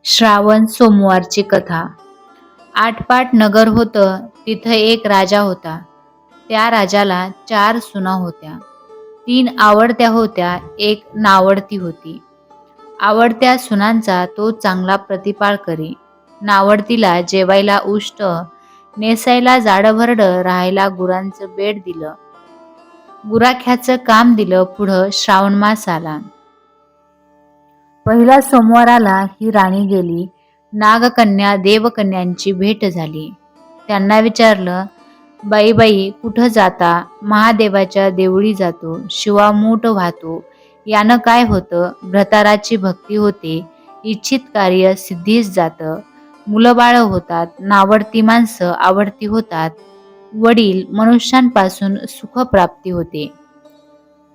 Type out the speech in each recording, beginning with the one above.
श्रावण सोमवारची कथा. आटपाट नगर होतं. तिथं एक राजा होता. त्या राजाला 4 सुना होत्या. 3 आवडत्या होत्या, एक नावडती होती. आवडत्या सुनांचा तो चांगला प्रतिपाळ करी. नावडतीला जेवायला उष्ट, नेसायला जाडभरड, राहायला गुरांचं बेड दिलं. गुराख्याचं काम दिलं. पुढं श्रावण मास आला. पहिला सोमवाराला ही राणी गेली. नागकन्या देवकन्यांची भेट झाली. त्यांना विचारलं, बाई बाई कुठं जाता? महादेवाच्या देवळी जातो. शिवामूठ वाहतो. यानं काय होतं? भ्रताराची भक्ती होते. इच्छित कार्य सिद्धीस जातं. मुलंबाळ होतात. नावडती माणसं आवडती होतात. वडील मनुष्यांपासून सुखप्राप्ती होते.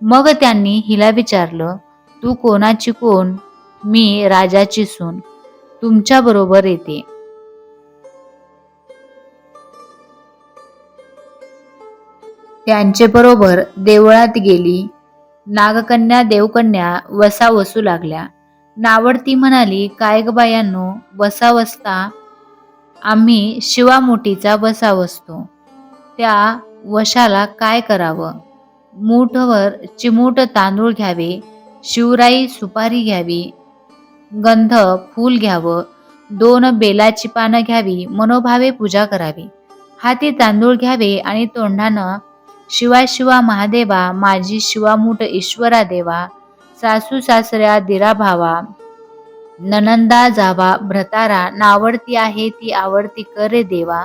मग त्यांनी हिला विचारलं, तू कोणाची कोण? मी राजाची सून, तुमच्या बरोबर येते. त्यांचे बरोबर देवळात गेली. नागकन्या देवकन्या वसा वसू लागल्या. नावडती म्हणाली, काय ग बायांनो, वसा वसता? आम्ही शिवामुठीचा वसा वसतो. त्या वशाला काय करावं? मूठभर चिमूट तांदूळ घ्यावे, शिवराई सुपारी घ्यावी, गंध फूल घ्यावं, 2 बेलाची पानं घ्यावी, मनोभावे पूजा करावी. हाती तांदूळ घ्यावे आणि तोंडानं शिवा शिवा महादेवा, माझी शिवामूठ ईश्वरा देवा, सासू सासऱ्या दिरा भावा, ननंदा जावा भ्रतारा, नावडती आहे ती आवडती करे देवा,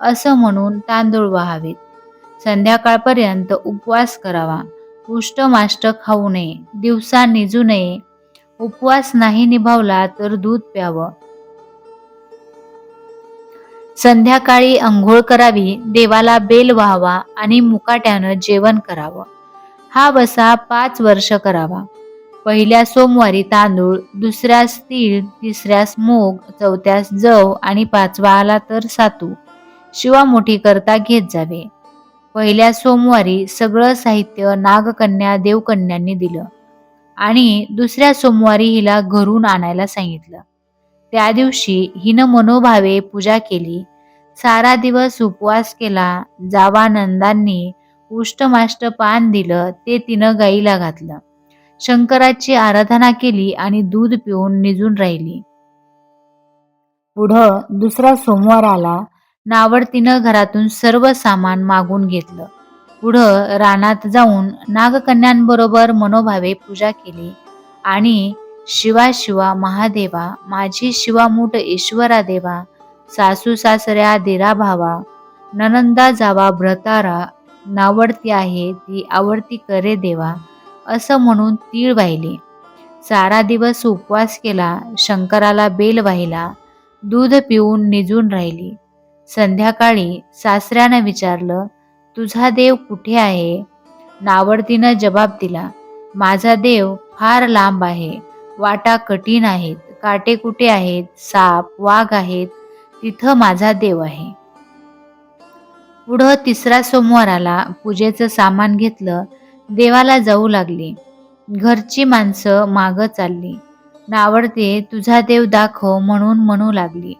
असं म्हणून तांदूळ वाहावेत. संध्याकाळपर्यंत उपवास करावा. उष्टमाष्ट खाऊ नये. दिवसा निजू नये. उपवास नाही निभावला तर दूध प्यावं. संध्याकाळी अंघोळ करावी. देवाला बेल व्हावा आणि मुकाट्यानं जेवण करावं. हा वसा 5 वर्ष करावा. पहिल्या सोमवारी तांदूळ, दुसऱ्यास तीळ, तिसऱ्यास मूग, चौथ्यास जव आणि 5वा आला तर सातू शिवामुठी करता घेत जावे. पहिल्या सोमवारी सगळं साहित्य नागकन्या देवकन्यांनी दिलं आणि दुसऱ्या सोमवारी हिला घरून आणायला सांगितलं. त्या दिवशी हिनं मनोभावे पूजा केली. सारा दिवस उपवास केला. जावानंदांनी उष्टमाष्ट पान दिलं ते तिनं गाईला घातलं. शंकराची आराधना केली आणि दूध पिऊन निजून राहिली. पुढं दुसरा सोमवार आला. नावडतीनं घरातून सर्व सामान मागून घेतलं. पुढं रानात जाऊन नागकन्यांबरोबर मनोभावे पूजा केली आणि शिवा शिवा महादेवा, माझी शिवामूठ ईश्वरा देवा, सासू सासऱ्या दिरा भावा, ननंदा जावा भ्रतारा, नावडती आहे ती आवडती करे देवा, असं म्हणून तीळ वाहिले. सारा दिवस उपवास केला. शंकराला बेल वाहिला. दूध पिऊन निजून राहिली. संध्याकाळी सासऱ्यानं विचारलं, तुझा देव कुठे आहे? नावडतीनं जबाब दिला, माझा देव फार लांब आहे. वाटा कठीण आहेत, काटे कुठे आहेत, साप वाघ आहेत, तिथं माझा देव आहे. पुढं तिसरा सोमवार आला. पूजेचं सामान घेतलं. देवाला जाऊ लागली. घरची माणसं मागं चालली. नावडते तुझा देव दाखव म्हणून म्हणू लागली.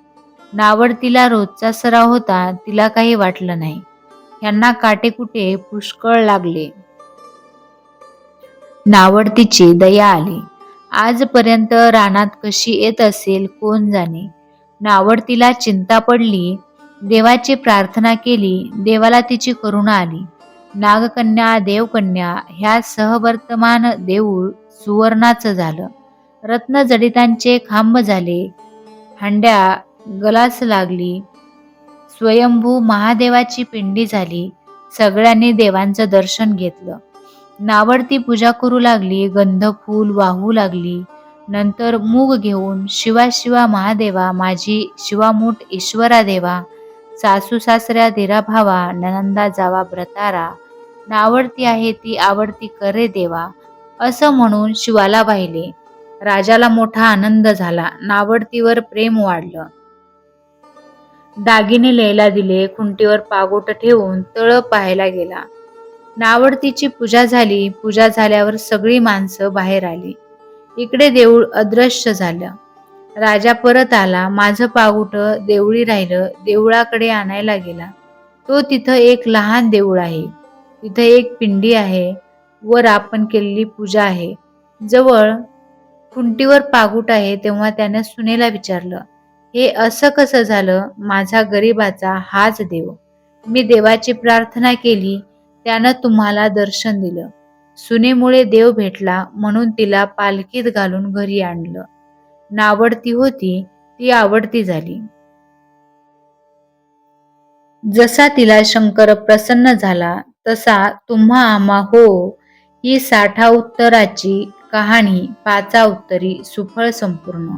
नावडतीला रोजचा सराव होता. तिला काही वाटलं नाही. ह्यांना काटेकुटे पुष्कळ लागले. नावडतीची दया आली. आजपर्यंत रानात कशी येत असेल कोण जाणे. नावडतीला चिंता पडली. देवाची प्रार्थना केली. देवाला तिची करुणा आली. नागकन्या देवकन्या ह्या सहवर्तमान देऊळ सुवर्णाचं झालं. रत्नजडितांचे खांब झाले. हंड्या गलास लागली. स्वयंभू महादेवाची पिंडी झाली. सगळ्यांनी देवांचं दर्शन घेतलं. नावडती पूजा करू लागली. गंध फूल वाहू लागली. नंतर मूग घेऊन शिवा शिवा महादेवा, माझी शिवामूठ ईश्वरा देवा, सासू सासऱ्या दिरा भावा, ननंदा जावा भ्रतारा, नावडती आहे ती आवडती करे देवा, असं म्हणून शिवाला वाहिले. राजाला मोठा आनंद झाला. नावडतीवर प्रेम वाढलं. दागिने न्यायला दिले. खुंटीवर पागोट ठेवून तळ पाहायला गेला. नावडतीची पूजा झाली. पूजा झाल्यावर सगळी माणसं बाहेर आली. इकडे देऊळ अदृश्य झालं. राजा परत आला. माझं पागुटं देवळी राहिलं. देवळाकडे आणायला गेला. तो तिथं एक लहान देऊळ आहे. तिथं एक पिंडी आहे. वर आपण केलेली पूजा आहे. जवळ खुंटीवर पागुट आहे. तेव्हा त्याने सुनेला विचारलं, हे असं कसं झालं? माझा गरिबाचा हाच देव. मी देवाची प्रार्थना केली, त्यानं तुम्हाला दर्शन दिलं. सुनेमुळे देव भेटला म्हणून तिला पालखीत घालून घरी आणलं. नावडती होती ती आवडती झाली. जसा तिला शंकर प्रसन्न झाला तसा तुम्हा आम्हा हो, ही 60 उत्तराची कहाणी 5 उत्तरी सुफळ संपूर्ण.